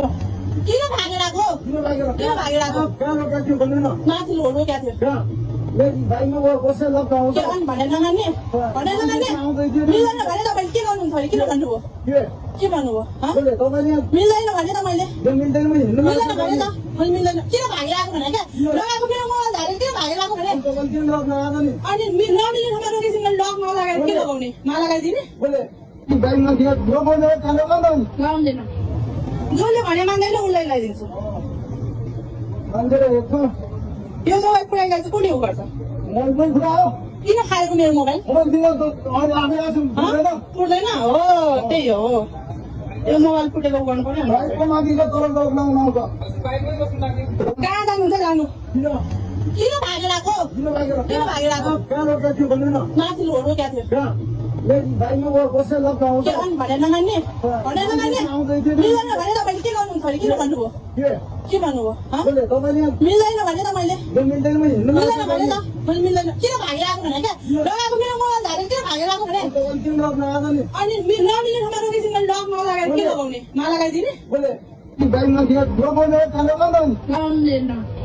किन भागेर आएको किन भागेर आएको कहाँ रोकेको थियो भन्नु न माथि रोकेको थियो भाइमा कसै लग्न आउँछ के अनि भनेर नमान्ने मिल्दैन भने तपाईँले के गर्नुहुन्छ अरे किन भन्नुभयो के भन्नुभयो मिल्दैन भने त मैले मिल्दैन भने त मैले मिल्दैन किन भागेर आएको भने क्या लगाएको मेरो मोबाइल झारेर किन भागेर आएको भने अनि नमिल्ने ठाउँमा रोकेपछि मैले लक नलगाएर के लगाउने नलगाइदिने लगाउँदैन जसले भने मान्दैन उसलाई लगाइदिन्छु यो मोबाइल पुऱ्याइरहेको चाहिँ कुनै उ गर्छ किन खाएको मेरो मोबाइल पुर्दैन हो त्यही हो यो मोबाइल फुटेको गर्नु पर्यो कहाँ जानुहुन्छ जानु किन भागेर आएको किन भागेर आएको माथि रोकेको थियो कसै लग्न आउँछ के अनि भनेर नमान्ने मिल्दैन भने तपाईँले के गर्नुहुन्छ अरे किन भन्नुभयो के भन्नुभयो मिल्दैन भने त मैले मिल्दैन भने त मैले मिल्दैन किन भागेर आएको भने क्या लगाएको मेरो मोबाइल झारेर किन भागेर आएको भने अनि नमिल्ने ठाउँमा रोकेपछि मैले लक नलगाएर के लगाउने नलगाइदिने लगाउँदैन लगाउँदैन